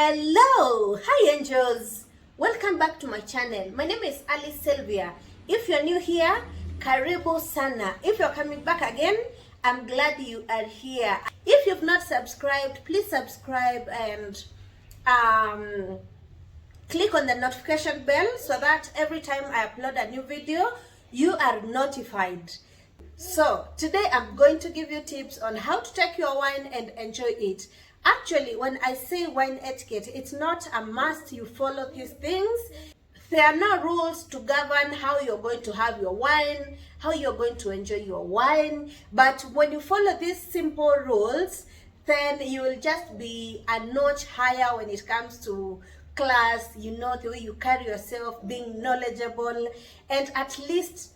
Hello, hi angels, welcome back to my channel. My name is Alice Sylvia. If you're new here, karibu sana. If you're coming back again, I'm glad you are here. If you've not subscribed, please subscribe and click on the notification bell so that every time I upload a new video, you are notified. So today I'm going to give you tips on how to take your wine and enjoy it. Actually, when I say wine etiquette, it's not a must you follow these things. There are no rules to govern how you're going to have your wine, how you're going to enjoy your wine. But when you follow these simple rules, then you will just be a notch higher when it comes to class, the way you carry yourself, being knowledgeable, and at least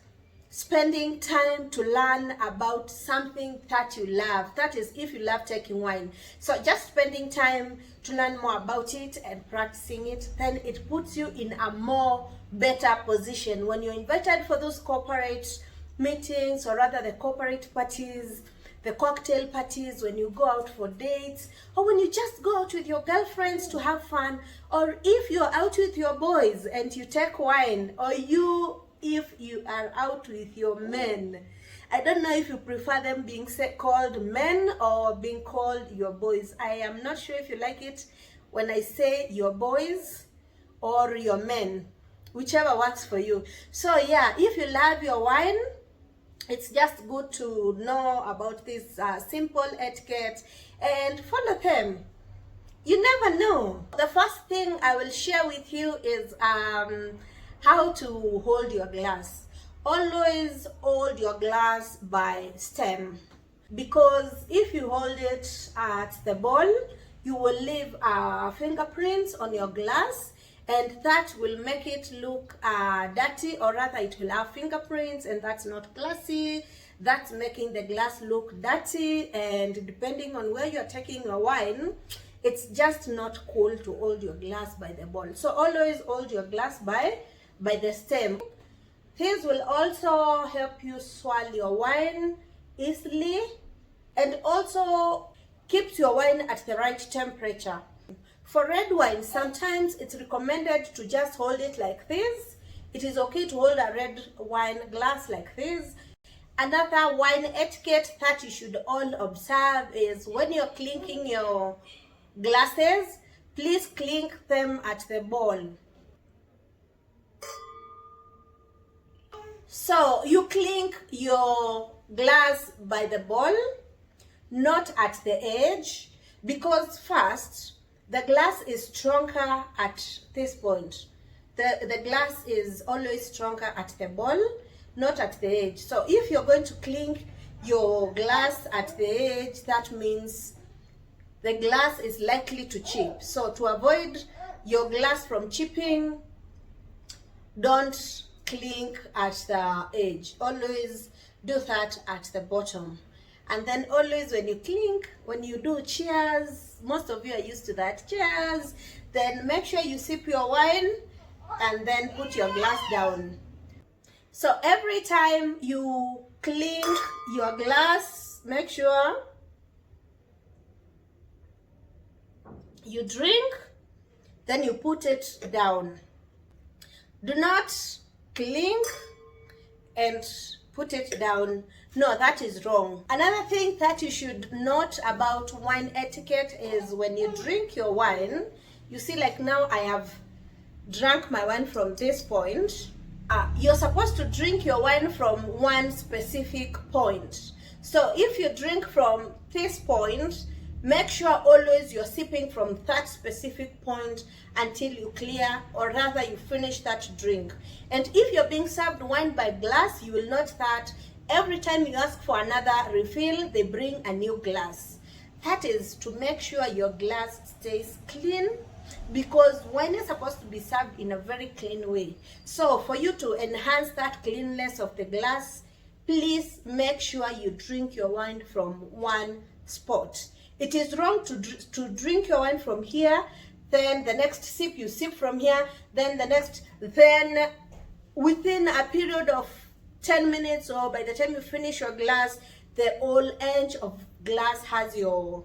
spending time to learn about something that you love. That is, if you love taking wine. So just spending time to learn more about it and practicing it, then it puts you in a more better position when you're invited for those corporate meetings, or rather the corporate parties, the cocktail parties, when you go out for dates, or when you just go out with your girlfriends to have fun, or if you're out with your boys and you take wine, or if you are out with your men. I don't know if you prefer them being called men or being called your boys. I am not sure if you like it when I say your boys or your men, whichever works for you. So yeah, if you love your wine, it's just good to know about this simple etiquette and follow them. You never know. The first thing I will share with you is how to hold your glass. Always hold your glass by stem, because if you hold it at the bowl, you will leave fingerprints on your glass, and that will make it look dirty, or rather it will have fingerprints, and that's not classy. That's making the glass look dirty, and depending on where you're taking your wine, it's just not cool to hold your glass by the bowl. So always hold your glass by the stem. This will also help you swallow your wine easily, and also keeps your wine at the right temperature. For red wine, sometimes it's recommended to just hold it like this. It is okay to hold a red wine glass like this. Another wine etiquette that you should all observe is when you're clinking your glasses, please clink them at the bowl. So you clink your glass by the bowl, not at the edge, because first, the glass is stronger at this point. The glass is always stronger at the bowl, not at the edge. So if you're going to clink your glass at the edge, that means the glass is likely to chip. So to avoid your glass from chipping, don't clink at the edge. Always do that at the bottom. And then always when you clink, when you do cheers, most of you are used to that, cheers, then make sure you sip your wine and then put your glass down. So every time you clink your glass, make sure you drink, then you put it down. Do not clink and put it down. No, that is wrong. Another thing that you should note about wine etiquette is when you drink your wine, you see, like now I have drank my wine from this point. You're supposed to drink your wine from one specific point. So if you drink from this point, make sure always you're sipping from that specific point until you clear, or rather you finish that drink. And if you're being served wine by glass, you will note that every time you ask for another refill, they bring a new glass. That is to make sure your glass stays clean, because wine is supposed to be served in a very clean way. So for you to enhance that cleanliness of the glass, please make sure you drink your wine from one spot. It is wrong to drink your wine from here, then the next sip you sip from here, then the next, then within a period of 10 minutes, or by the time you finish your glass, the whole edge of glass has your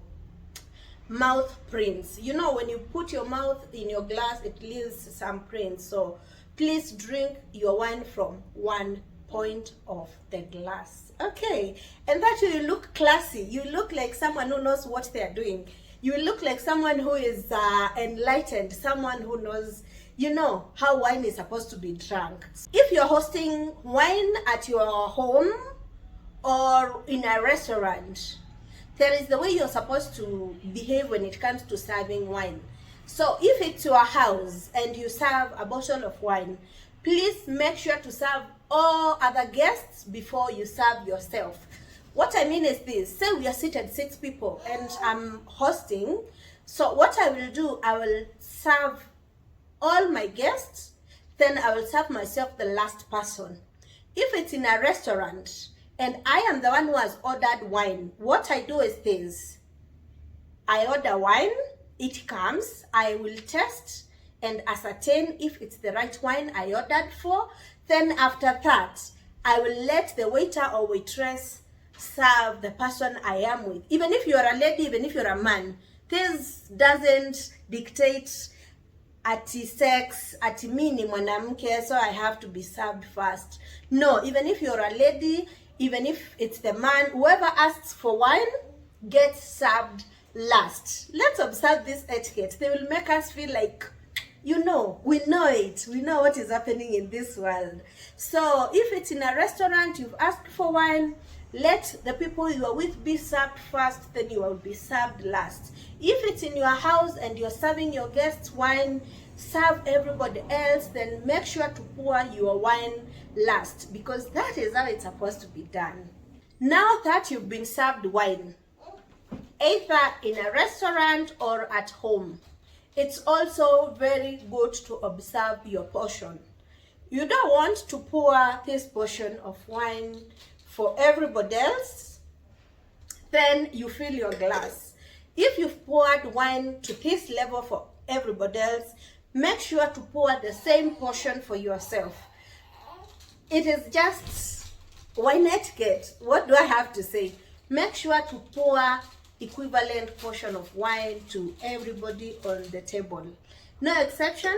mouth prints. You know, when you put your mouth in your glass, it leaves some prints. So please drink your wine from one point of the glass. Okay, and that you look classy. You look like someone who knows what they are doing. You look like someone who is enlightened, someone who knows, you know, how wine is supposed to be drunk. If you're hosting wine at your home or in a restaurant, there is the way you're supposed to behave when it comes to serving wine. So if it's your house and you serve a bottle of wine, please make sure to serve all other guests before you serve yourself. What I mean is this: say we are seated 6 people and I'm hosting. So what I will do, I will serve all my guests, then I will serve myself the last person. If it's in a restaurant and I am the one who has ordered wine, what I do is this: I order wine, it comes, I will test and ascertain if it's the right wine I ordered for. Then after that, I will let the waiter or waitress serve the person I am with. Even if you're a lady, even if you're a man, this doesn't dictate ati sex, ati mi ni mwanamke, so I have to be served first. No, even if you're a lady, even if it's the man, whoever asks for wine gets served last. Let's observe this etiquette. They will make us feel like, you know, we know it. We know what is happening in this world. So if it's in a restaurant, you've asked for wine, let the people you are with be served first, then you will be served last. If it's in your house and you're serving your guests wine, serve everybody else, then make sure to pour your wine last, because that is how it's supposed to be done. Now that you've been served wine, either in a restaurant or at home, it's also very good to observe your portion. You don't want to pour this portion of wine for everybody else, then you fill your glass. If you've poured wine to this level for everybody else, make sure to pour the same portion for yourself. It is just wine etiquette. What do I have to say? Make sure to pour equivalent portion of wine to everybody on the table. No exception.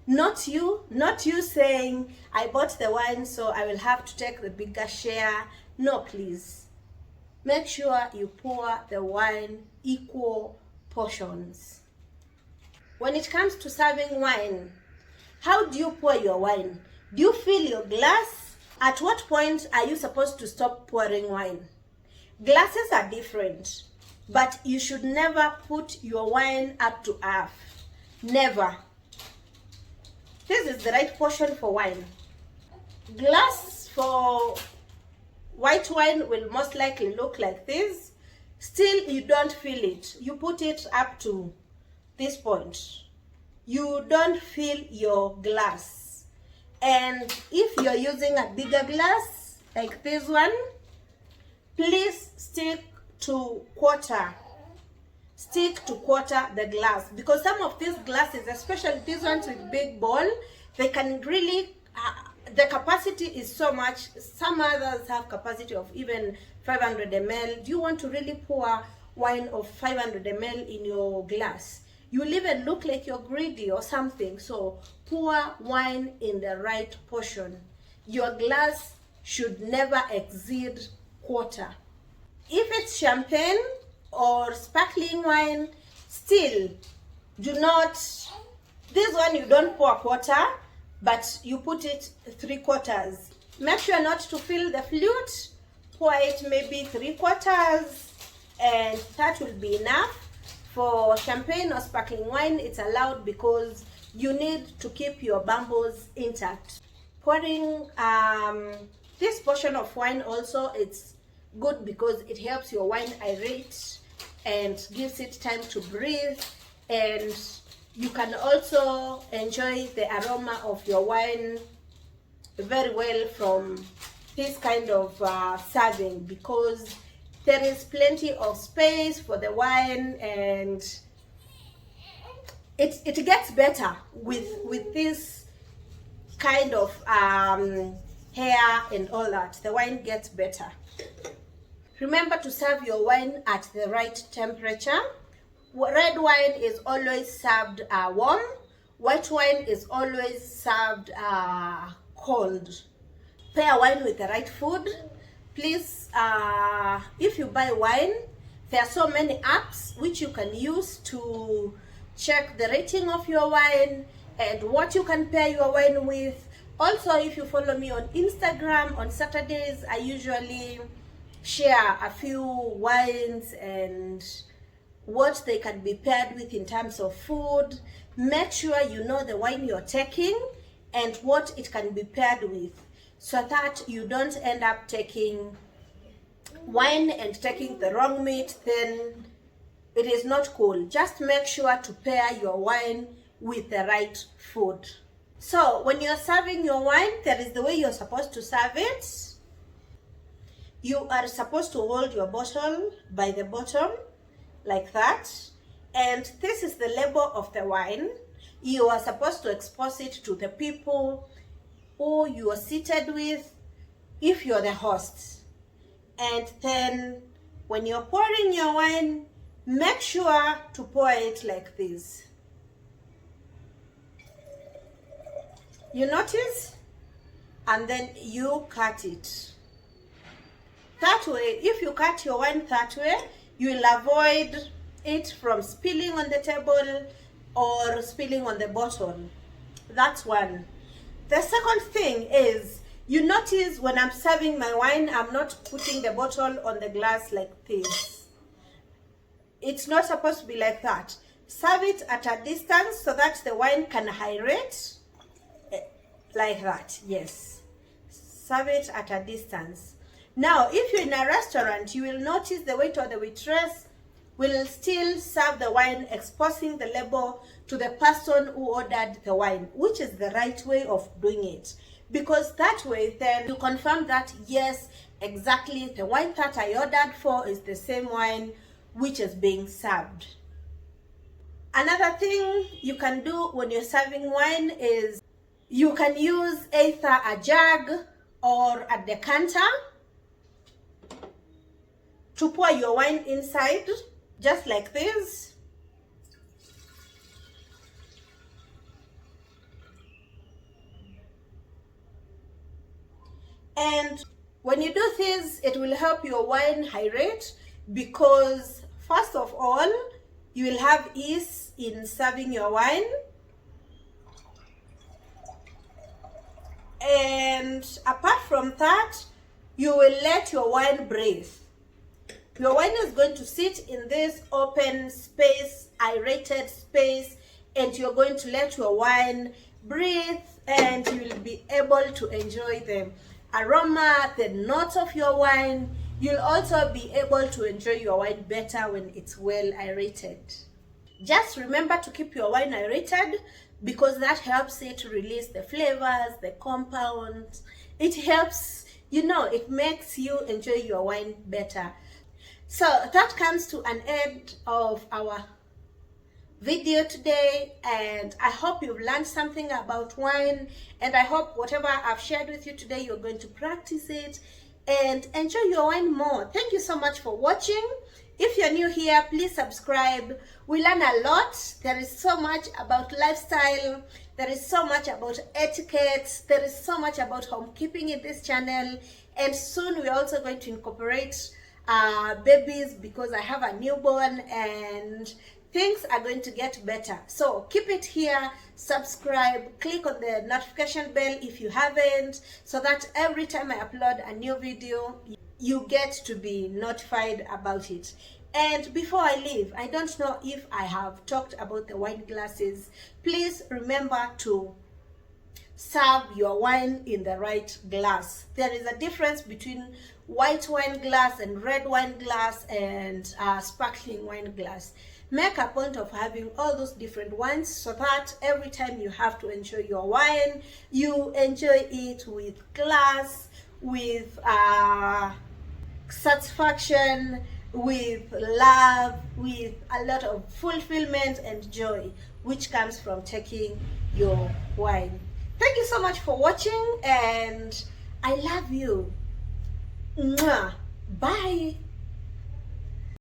Not you saying, I bought the wine, so I will have to take the bigger share. No, please. Make sure you pour the wine equal portions. When it comes to serving wine, how do you pour your wine? Do you fill your glass? At what point are you supposed to stop pouring wine? Glasses are different, but you should never put your wine up to half. Never. This is the right portion for wine. Glass for white wine will most likely look like this. Still, you don't fill it. You put it up to this point. You don't fill your glass. And if you're using a bigger glass like this one, please stick to quarter. Stick to quarter the glass, because some of these glasses, especially these ones with big bowl, they can really the capacity is so much. Some others have capacity of even 500 ml. Do you want to really pour wine of 500 ml in your glass? You'll even look like you're greedy or something. So pour wine in the right portion. Your glass should never exceed quarter. If it's champagne or sparkling wine, still do not, this one you don't pour a quarter, but you put it 3/4. Make sure not to fill the flute. Pour it maybe 3/4, and that will be enough. For champagne or sparkling wine, it's allowed because you need to keep your bubbles intact. Pouring this portion of wine also, it's good because it helps your wine aerate and gives it time to breathe, and you can also enjoy the aroma of your wine very well from this kind of serving, because there is plenty of space for the wine, and it gets better with this kind of hair and all that. The wine gets better. Remember to serve your wine at the right temperature. red wine is always served warm. White wine is always served cold. Pair wine with the right food. Please, if you buy wine, there are so many apps which you can use to check the rating of your wine and what you can pair your wine with. Also, if you follow me on Instagram, on Saturdays, I usually share a few wines and what they can be paired with in terms of food. Make sure you know the wine you're taking and what it can be paired with, so that you don't end up taking wine and taking the wrong meat, then it is not cool. Just make sure to pair your wine with the right food. So when you're serving your wine, there is the way you're supposed to serve it. You are supposed to hold your bottle by the bottom like that, and this is the label of the wine. You are supposed to expose it to the people who you are seated with if you're the host. And then when you're pouring your wine, make sure to pour it like this. You notice? And then you cut it. That way, if you cut your wine that way, you will avoid it from spilling on the table or spilling on the bottle. That's one. The second thing is, you notice when I'm serving my wine, I'm not putting the bottle on the glass like this. It's not supposed to be like that. Serve it at a distance so that the wine can aerate. Like that, yes. Serve it at a distance. Now, if you're in a restaurant, you will notice the waiter or the waitress will still serve the wine, exposing the label to the person who ordered the wine, which is the right way of doing it. Because that way, then you confirm that, yes, exactly, the wine that I ordered for is the same wine which is being served. Another thing you can do when you're serving wine is you can use either a jug or a decanter to pour your wine inside, just like this. And when you do this, it will help your wine aerate, because first of all, you will have ease in serving your wine. And apart from that, you will let your wine breathe. Your wine is going to sit in this open space, aerated space, and you're going to let your wine breathe, and you will be able to enjoy the aroma, the notes of your wine. You'll also be able to enjoy your wine better when it's well aerated. Just remember to keep your wine aerated, because that helps it release the flavors, the compounds. It helps, it makes you enjoy your wine better. So that comes to an end of our video today, and I hope you've learned something about wine, and I hope whatever I've shared with you today, you're going to practice it and enjoy your wine more. Thank you so much for watching. If you're new here, please subscribe. We learn a lot. There is so much about lifestyle. There is so much about etiquette. There is so much about homekeeping in this channel. And soon we're also going to incorporate babies, because I have a newborn and things are going to get better. So keep it here, subscribe, click on the notification bell if you haven't, so that every time I upload a new video, you get to be notified about it. And before I leave, I don't know if I have talked about the wine glasses. Please remember to serve your wine in the right glass. There is a difference between white wine glass and red wine glass and sparkling wine glass. Make a point of having all those different wines, so that every time you have to enjoy your wine, you enjoy it with class, with satisfaction, with love, with a lot of fulfillment and joy, which comes from taking your wine. Thank you so much for watching, and I love you. Mwah. Bye.